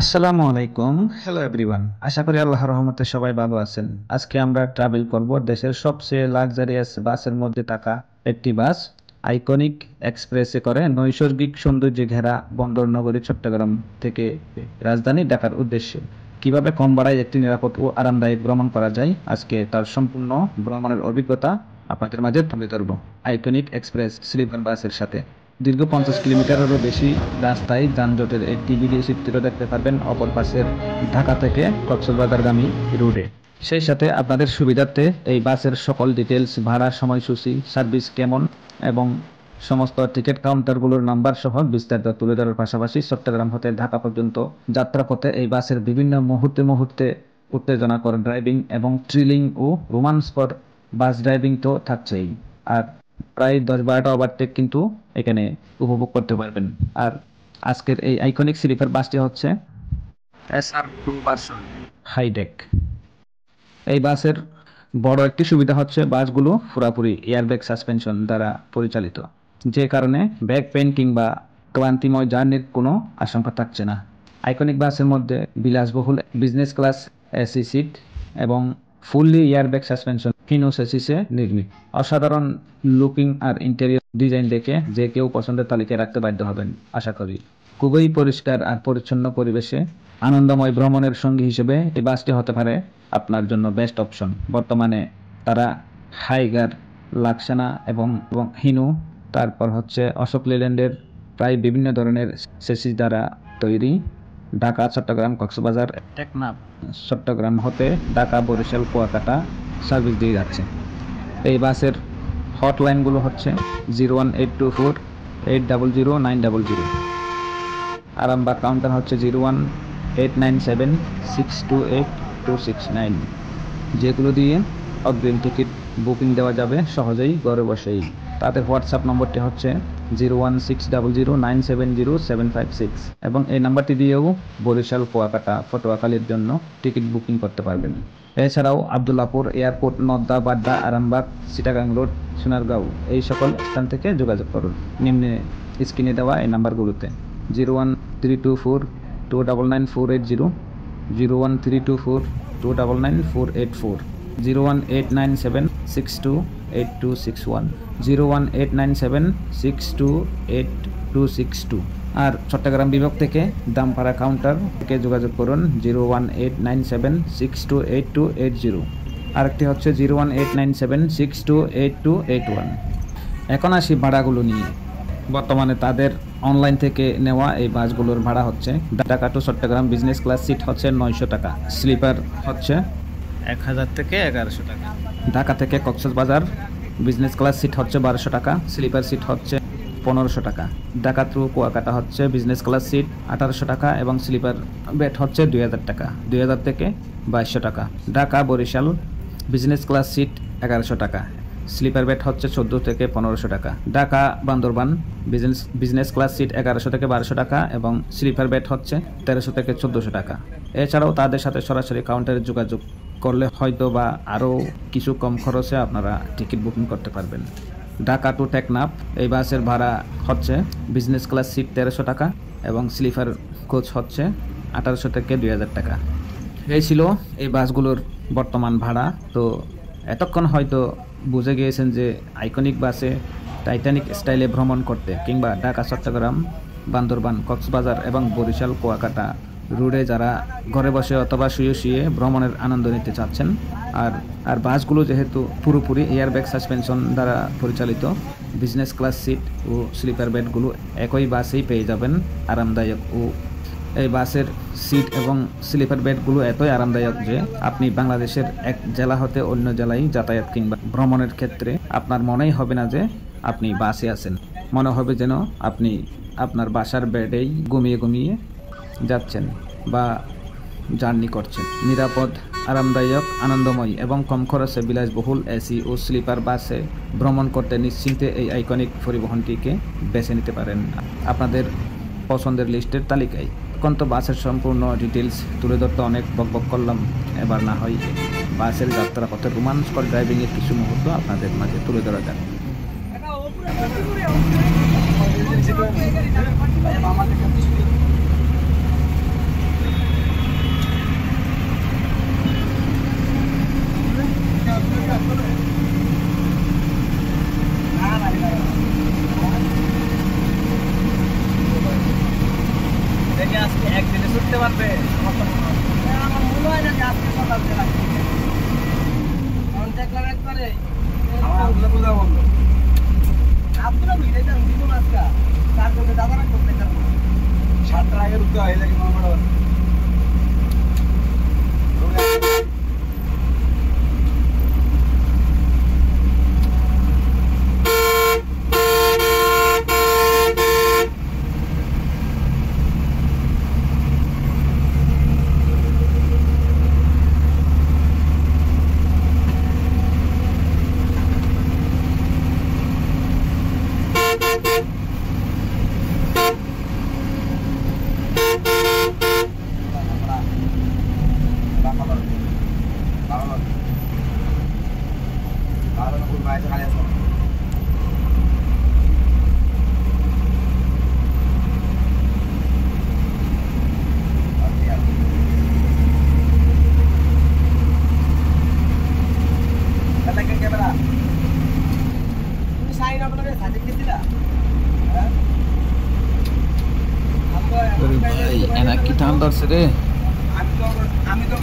আসসালামু আলাইকুম। Hello everyone, আশা করি আল্লাহর রহমতে সবাই ভালো আছেন। আজকে আমরা ট্রাভেল করব দেশের সবচেয়ে লাক্সারিয়াস বাসের মধ্যে থাকা একটি বাস আইকনিক এক্সপ্রেসে করে নৈসর্গিক সৌন্দর্যে ঘেরা বন্দর নগরী চট্টগ্রাম থেকে রাজধানী ঢাকার উদ্দেশ্যে কিভাবে কম ভাড়ায় একটি নিরাপদ ও আরামদায়ক ভ্রমণ করা যায়, আজকে তার সম্পূর্ণ ভ্রমণের অভিজ্ঞতা আপনাদের মাঝে তুলে ধরব আইকনিক এক্সপ্রেস স্লিপার বাসের সাথে। দীর্ঘ 50 কিলোমিটারেরও বেশি রাস্তায় যানজটের একটি ভিডিও চিত্র দেখতে পারবেন অপর পাশের ঢাকা থেকে কক্সবাজারগামী রুটে। সেই সাথে আপনাদের সুবিধার্থে এই বাসের সকল ডিটেলস, ভাড়া, সময়সূচি, সার্ভিস কেমন এবং সমস্ত টিকিট কাউন্টারগুলোর নাম্বার সহ বিস্তারিত তুলে ধরার পাশাপাশি চট্টগ্রাম হতে ঢাকা পর্যন্ত যাত্রাপথে এই বাসের বিভিন্ন মুহূর্তে উত্তেজনাকর ড্রাইভিং এবং থ্রিলিং ও রোমান্সকর বাস ড্রাইভিং তো থাকছেই, আর প্রায় 10-12টা ওভারটেক কিন্তু এখানে উপভোগ করতে পারবেন। আর আজকের এই আইকনিক স্লিপার বাসটি হচ্ছে SR2 ভার্সন হাইডেক। এই বাসের বড় একটি সুবিধা হচ্ছে বাসগুলো পুরাপুরি এয়ারব্যাগ সাসপেনশন দ্বারা পরিচালিত, যে কারণে ব্যাক পেইন কিংবা ক্লান্তিময় জার্নির কোনো আশঙ্কা থাকছে না। আইকনিক বাসের মধ্যে বিলাসবহুল বিজনেস ক্লাস এসি সিট এবং ফুললি এয়ারব্যাগ সাসপেনশন হিনো চেসিসে নির্মিত। অসাধারণ লুকিং আর ইন্টেরিয়র ডিজাইন দেখে যে কেউ পছন্দের তালিকায় রাখতে বাধ্য হবেন আশা করি। খুবই পরিষ্কার আর পরিচ্ছন্ন পরিবেশে আনন্দময় ভ্রমণের সঙ্গী হিসেবে এই বাসটি হতে পারে আপনার জন্য বেস্ট অপশন। বর্তমানে তারা হাইগার, লাক্সানা এবং হিনু, তারপর হচ্ছে অশোক লেল্যান্ডের প্রায় বিভিন্ন ধরনের চেসিস দ্বারা তৈরি ঢাকা, চট্টগ্রাম, কক্সবাজার, টেকনাফ, চট্টগ্রাম হতে ঢাকা, বরিশাল, কুয়াকাটা সার্ভিস দিয়ে যাচ্ছে। এই বাসের হটলাইনগুলো হচ্ছে 01824800900। আরামবাগ কাউন্টার হচ্ছে 01897628269, যেগুলো দিয়ে অগ্রিম টিকিট বুকিং দেওয়া যাবে সহজেই ঘরে বসেই। তাদের হোয়াটসঅ্যাপ নম্বরটি হচ্ছে 01600970756 এবং এই নাম্বারটি দিয়েও বরিশাল, কুয়াকাটা, পটুয়াখালীর জন্য টিকিট বুকিং করতে পারবেন। এছাড়াও আবদুল্লাপুর এয়ারপোর্ট, নদ্দা, বাড্ডা, আরামবাগ, চিটাগাং রোড, সোনারগাঁও এই সকল স্থান থেকে যোগাযোগ করুন নিম্নে স্ক্রিনে দেওয়া এই নাম্বারগুলোতে 01324299480, 01324299484, 01897628261, 01897628262। আর চট্টগ্রাম বিভাগ থেকে দামপাড়া কাউন্টার থেকে যোগাযোগ করুন 01897628280। আরেকটি হচ্ছে 01897628281। এখন আসি ভাড়াগুলো নিয়ে। বর্তমানে তাদের অনলাইন থেকে নেওয়া এই বাসগুলোর ভাড়া হচ্ছে Dhaka to Chittagong business class seat হচ্ছে 900 টাকা, স্লিপার হচ্ছে 1000 থেকে 1100 টাকা। ঢাকা থেকে কক্সবাজার বিজনেস ক্লাস সিট হচ্ছে 1200 টাকা, স্লিপার সিট হচ্ছে 1500 টাকা। ঢাকা থ্রু কুয়াকাটা হচ্ছে বিজনেস ক্লাস সিট 1800 টাকা এবং স্লিপার বেড হচ্ছে 2000 টাকা, 2000 থেকে 2200 টাকা। Dhaka Barishal business class seat 1100 টাকা, স্লিপার বেড হচ্ছে 14 থেকে 1500 টাকা। Dhaka Bandarban business class seat 1100 থেকে 1200 টাকা এবং স্লিপার বেড হচ্ছে 1300 থেকে 1400 টাকা। এছাড়াও তাদের সাথে সরাসরি কাউন্টারে যোগাযোগ করলে হয়তো বা আরও কিছু কম খরচে আপনারা টিকিট বুকিং করতে পারবেন। ঢাকা টু টেকনাফ এই বাসের ভাড়া হচ্ছে বিজনেস ক্লাস সিট 1300 টাকা এবং স্লিপার কোচ হচ্ছে 1800 থেকে 2000 টাকা। এই ছিল এই বাসগুলোর বর্তমান ভাড়া। তো এতক্ষণ হয়তো বুঝে গিয়েছেন যে আইকনিক বাসে টাইটানিক স্টাইলে ভ্রমণ করতে কিংবা ঢাকা, চট্টগ্রাম, বান্দরবান, কক্সবাজার এবং বরিশাল, কুয়াকাটা রুটে যারা ঘরে বসে অথবা শুয়ে ভ্রমণের আনন্দ নিতে চাচ্ছেন। আর বাসগুলো যেহেতু পুরোপুরি এয়ারব্যাগ সাসপেনশন দ্বারা পরিচালিত, বিজনেস ক্লাস সিট ও স্লিপার বেডগুলো একই বাসেই পেয়ে যাবেন আরামদায়ক। ও এই বাসের সিট এবং স্লিপার বেডগুলো এতই আরামদায়ক যে আপনি বাংলাদেশের এক জেলা হতে অন্য জেলায় যাতায়াত কিংবা ভ্রমণের ক্ষেত্রে আপনার মনেই হবে না যে আপনি বাসে আছেন, মনে হবে যেন আপনি আপনার বাসার বেডেই ঘুমিয়ে যাচ্ছেন বা জার্নি করছেন। নিরাপদ, আরামদায়ক, আনন্দময় এবং কম খরচে বিলাসবহুল এসি ও স্লিপার বাসে ভ্রমণ করতে নিশ্চিন্তে এই আইকনিক পরিবহনটিকে বেছে নিতে পারেন আপনাদের পছন্দের লিস্টের তালিকায়। এখন তো বাসের সম্পূর্ণ ডিটেলস তুলে ধরতে অনেক বকবক করলাম, এবার না হয় বাসের যাত্রাপথে রোমাঞ্চকর ড্রাইভিংয়ের কিছু মুহূর্ত আপনাদের মাঝে তুলে ধরা যাক। একদিনে ছুটতে পারবে? আমার মনে হয় না যে আজকে সকাল থেকে রাখছি। কারণ দেখলাম একবারে আমার আব্দুল্লাহ পূজা বললো আপনারা ভিড়ে যান জীবন আজকা তার জন্য দাদারা করতে পারবো 7টার আগে ঢুকতে হয় নাকি মামার তুমি সাইন আপনাকে সাজে গেছিলা হ্যাঁ ভাই এনা কি টান ধরছে রে আমি তো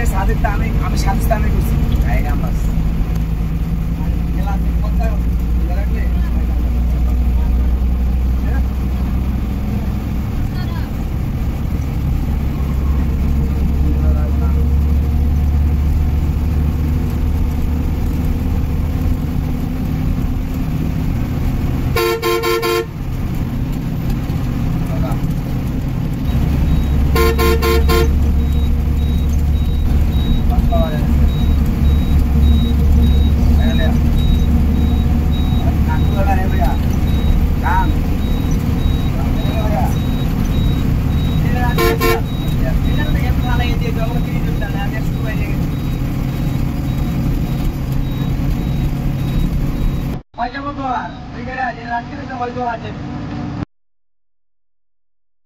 সাদেকটা আমি সাদিকটা আমি করছি জায়গা আমরা খেলা কথা রাখলে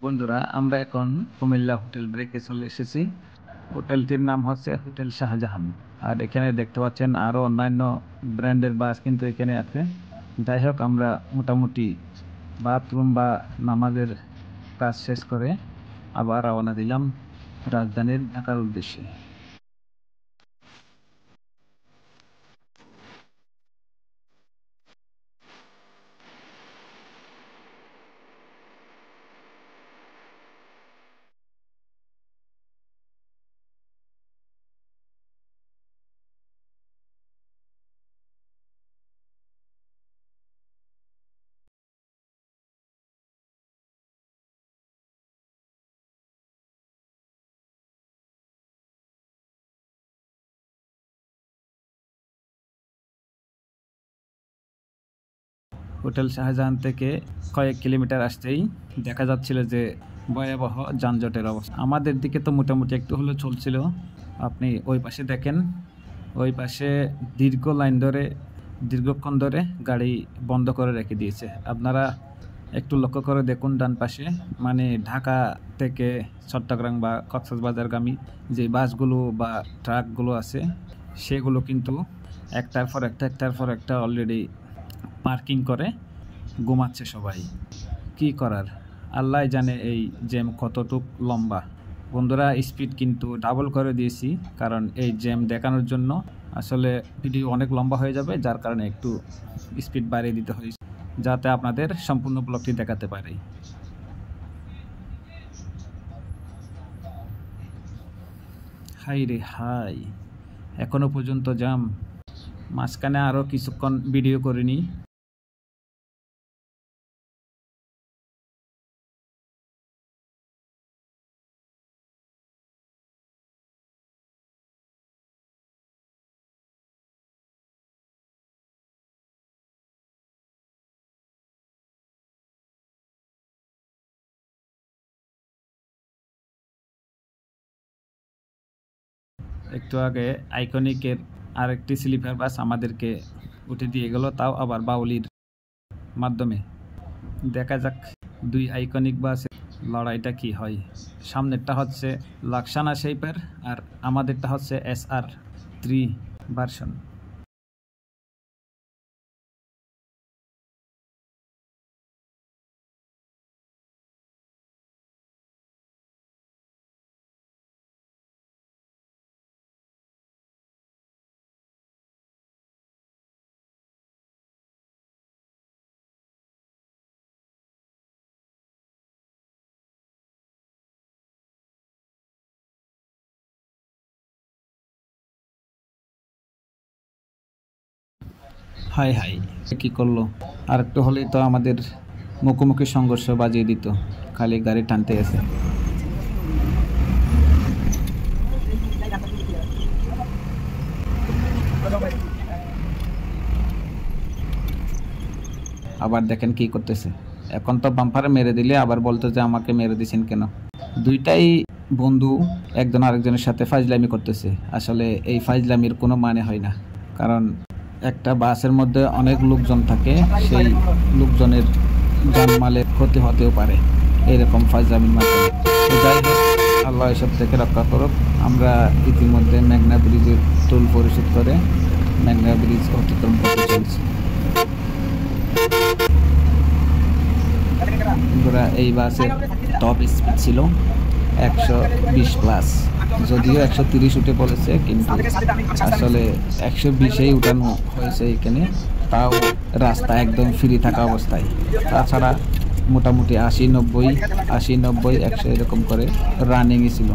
বন্ধুরা আমরা এখন কুমিল্লা হোটেল ব্রেকে চলে এসেছি। হোটেলটির নাম হচ্ছে হোটেল শাহজাহান। আর এখানে দেখতে পাচ্ছেন আরো অন্যান্য ব্র্যান্ডের বাস কিন্তু এখানে আছে। যাই হোক আমরা মোটামুটি বাথরুম বা নামাজের কাজ শেষ করে আবার রওনা দিলাম রাজধানীর ঢাকার উদ্দেশ্যে। হোটেল শাহজাহান থেকে কয়েক কিলোমিটার আসতেই দেখা যাচ্ছিল যে ভয়াবহ যানজটের অবস্থা। আমাদের দিকে তো মোটামুটি একটু হলেও চলছিল। আপনি ওই পাশে দেখেন, ওই পাশে দীর্ঘ লাইন ধরে দীর্ঘক্ষণ ধরে গাড়ি বন্ধ করে রেখে দিয়েছে। আপনারা একটু লক্ষ্য করে দেখুন ডান পাশে, মানে ঢাকা থেকে চট্টগ্রাম বা কক্সবাজারগামী যে বাসগুলো বা ট্রাকগুলো আছে সেগুলো কিন্তু একটার পর একটা অলরেডি পার্কিং করে ঘুমাচ্ছে সবাই। কি করার, আল্লাহ জানে এই জ্যাম কতটুক লম্বা। বন্ধুরা স্পিড কিন্তু ডাবল করে দিয়েছি, কারণ এই জ্যাম দেখানোর জন্য আসলে ভিডিও অনেক লম্বা হয়ে যাবে, যার কারণে একটু স্পিড বাড়িয়ে দিতে হয়েছে যাতে আপনাদের সম্পূর্ণ ব্লগটি দেখাতে পারে। হাই রে হাই, এখনো পর্যন্ত জ্যাম। মাঝখানে আরও কিছুক্ষণ ভিডিও করিনি। একটু আগে আইকনিকের আরেকটি স্লিপার বাস আমাদেরকে উঠে দিয়ে গেল, তাও আবার বাউলির মাধ্যমে। দেখা যাক দুই আইকনিক বাসের লড়াইটা কি হয়। সামনেরটা হচ্ছে লাক্সানা শেপার আর আমাদেরটা হচ্ছে SR3 ভার্সন। হাই হাই, কি করলো? আর একটু হলেই তো আমাদের মুখোমুখি সংঘর্ষ বাজিয়ে দিত, খালি গাড়ি টানতে গেছে। আবার দেখেন কি করতেছে, এখন তো বাম্পারে মেরে দিলে আবার বলতো যে আমাকে মেরে দিছেন কেন। দুইটাই বন্ধু একজন আরেকজনের সাথে ফাজলামি করতেছে। আসলে এই ফাজলামির কোনো মানে হয় না, কারণ একটা বাসের মধ্যে অনেক লোকজন থাকে, সেই লোকজনের জানমালের ক্ষতি হতেও পারে এরকম ফাজলামির মাধ্যমে। তো যাই হোক, আল্লাহ এসব থেকে রক্ষা করুক। আমরা ইতিমধ্যে মেঘনা ব্রিজের টোল পরিশোধ করে মেঘনা ব্রিজ অতিক্রম করতে চলছি। এই বাসের টপ স্পিড ছিল 120+, যদিও 130 উঠে পড়েছে, কিন্তু আসলে 120-এই উঠানো হয়েছে এখানে, তাও রাস্তা একদম ফ্রি থাকা অবস্থায়। তাছাড়া মোটামুটি 80-90, 100 এরকম করে রানিংই ছিল।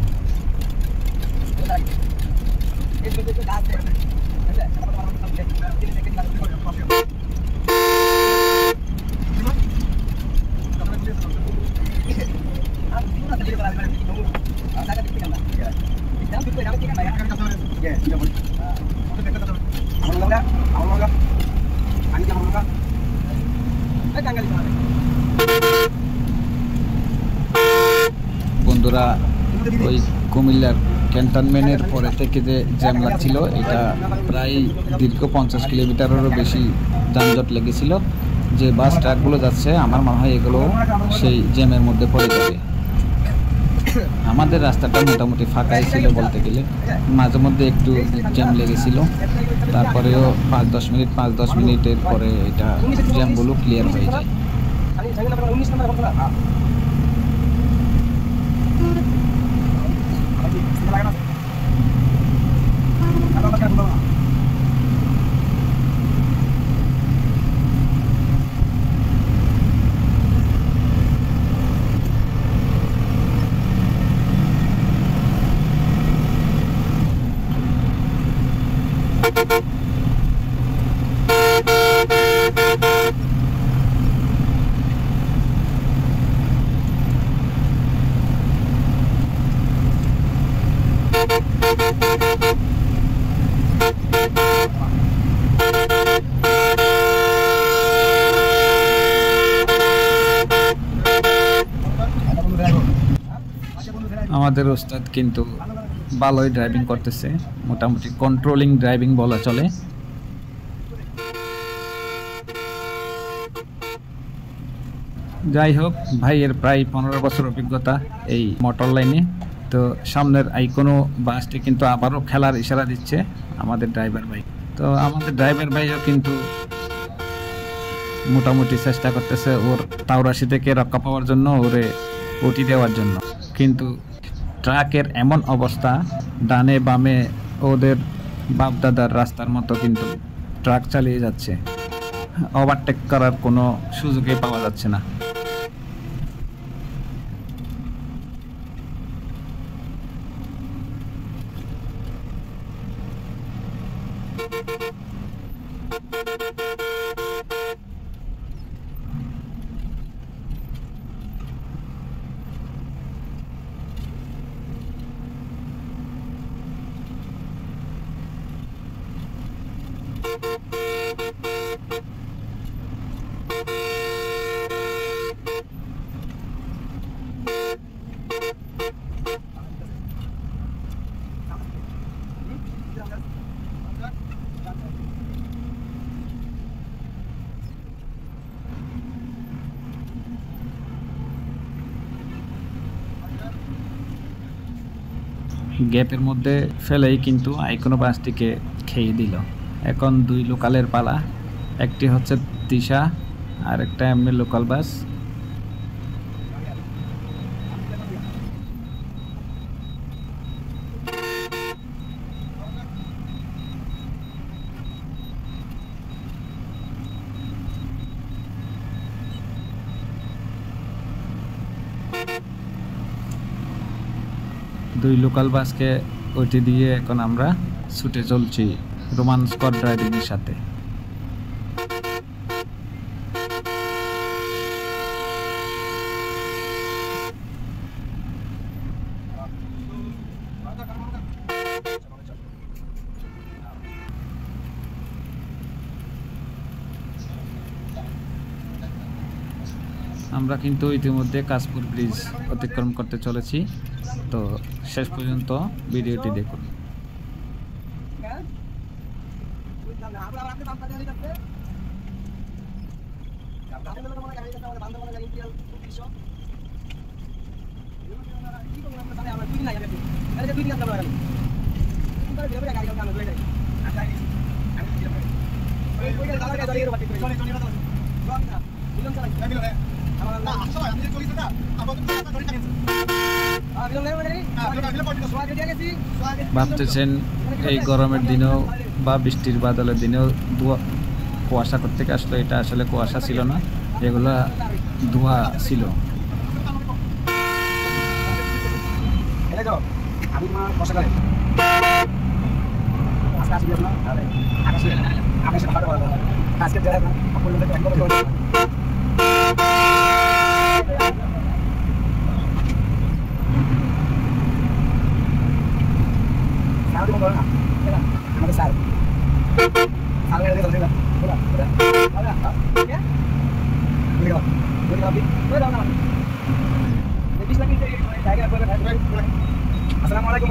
বন্ধুরা, ওই কুমিল্লার ক্যান্টনমেন্টের পরে থেকে যে জ্যাম লাগছিল, এটা প্রায় দীর্ঘ 50 কিলোমিটারেরও বেশি যানজট লেগেছিল। যে বাস ট্রাকগুলো যাচ্ছে, আমার মনে হয় এগুলো সেই জ্যামের মধ্যে পড়ে যাবে। আমাদের রাস্তাটা মোটামুটি ফাঁকাই ছিল বলতে গেলে, মাঝে মধ্যে একটু জ্যাম লেগেছিল, তারপরেও 5-10 মিনিটের পরে এটা জ্যামগুলো ক্লিয়ার হয়ে যায়। আমাদের ওস্তাদ কিন্তু ভালোই ড্রাইভিং করতেছে, মোটামুটি কন্ট্রোলিং ড্রাইভিং বলা চলে। যাই হোক, ভাইয়ের প্রায় 15 বছর অভিজ্ঞতা এই মোটর লাইনে। তো সামনের আইকোনো বাসটি কিন্তু আবারও খেলার ইশারা দিচ্ছে আমাদের ড্রাইভার ভাই। তো আমাদের ড্রাইভার ভাইও কিন্তু মোটামুটি চেষ্টা করতেছে ওর তাওরাশি থেকে রক্ষা পাওয়ার জন্য, ওরে ওটি দেওয়ার জন্য। কিন্তু ট্রাকের এমন অবস্থা, ডানে বামে ওদের বাপদাদার রাস্তার মতো কিন্তু ট্রাক চালিয়ে যাচ্ছে, ওভারটেক করার কোনো সুযোগই পাওয়া যাচ্ছে না। গ্যাপের মধ্যে ফেলেই কিন্তু আইকোনো বাসটিকে খেয়ে দিল। এখন 2 লোকালের পালা, একটি হচ্ছে তিশা আর একটা এমনি লোকাল বাস। দুই লোকাল বাসকে ওইটি দিয়ে এখন আমরা ছুটে চলছি রোমান্সকর ড্রাইভিংয়ের সাথে। আমরা কিন্তু ইতিমধ্যে কাশপুর ব্রিজ অতিক্রম করতে চলেছি, তো শেষ পর্যন্ত ভিডিওটি দেখুন। ভাবতেছেন এই গরমের দিনেও বা বৃষ্টির বাদলের দিনেও কুয়াশা করতে আসলো, এটা আসলে কুয়াশা ছিল না, এগুলা ধোঁয়া ছিল। Assalamualaikum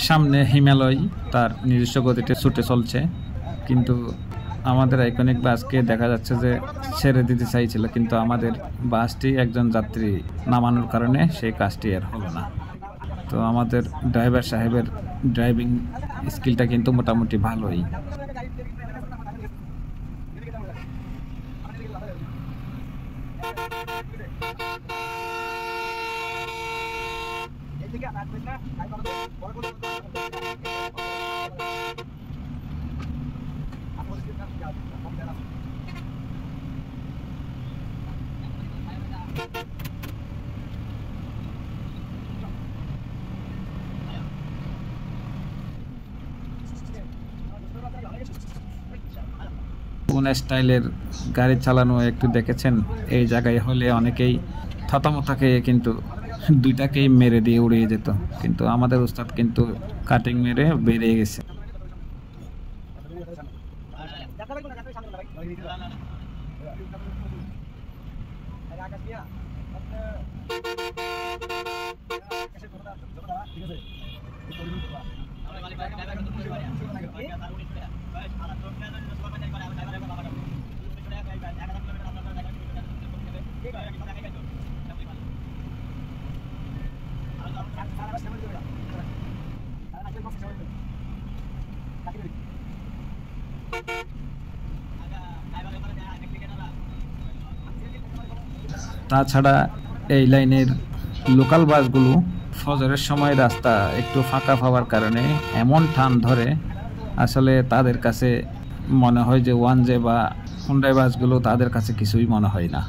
সামনে হিমালয় তার নিজস্ব গতিতে ছুটে চলছে, কিন্তু আমাদের আইকনিক বাসকে দেখা যাচ্ছে যে ছেড়ে দিতে চাইছিল, কিন্তু আমাদের বাসটি একজন যাত্রী নামানোর কারণে সেই কাজটি আর হলো না। তো আমাদের ড্রাইভার সাহেবের ড্রাইভিং স্কিলটা কিন্তু মোটামুটি ভালোই। কোন স্টাইলের গাড়ি চালানো একটু দেখেছেন? এই জায়গায় হলে অনেকেই থতমথা খেয়ে কিন্তু দুইটাকেই মেরে দিয়ে উড়িয়ে যেত, কিন্তু আমাদের উস্তাদ কিন্তু কাটিং মেরে বেরিয়ে গেছে। তাছাড়া এই লাইনের লোকাল বাসগুলো ফজরের সময় রাস্তা একটু ফাঁকা পাওয়ার কারণে এমন টান ধরে, আসলে তাদের কাছে মনে হয় যে ওয়ানজে বা হুন্ডাই বাসগুলো তাদের কাছে কিছুই মনে হয় না।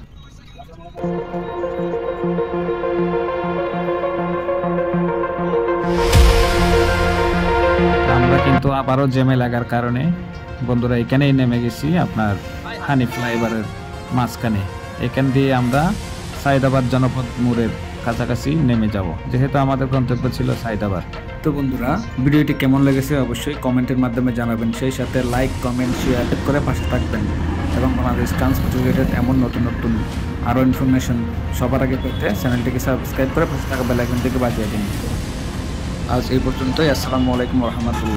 আমরা কিন্তু আবারও জ্যামে লাগার কারণে বন্ধুরা এখানেই নেমে গেছি, আপনার হানি ফ্লাইওভারের মাঝখানে। এখান দিয়ে আমরা সাইদাবাদ জনপদ মোড়ের কাছাকাছি নেমে যাব, যেহেতু আমাদের গন্তব্য ছিল সাইদাবাদ। তো বন্ধুরা, ভিডিওটি কেমন লেগেছে অবশ্যই কমেন্টের মাধ্যমে জানাবেন, সেই সাথে লাইক, কমেন্ট, শেয়ার করে পাশে থাকবেন এবং বাংলাদেশ ট্রান্সপোর্ট রিলেটেড এমন নতুন নতুন আরও ইনফরমেশন সবার আগে পেতে চ্যানেলটিকে সাবস্ক্রাইব করে পাশে থাকা বেল আইকনটিকে বাজিয়ে দিন। আজ এই পর্যন্তই। আসসালামু আলাইকুম ওয়া রাহমাতুল্লাহ।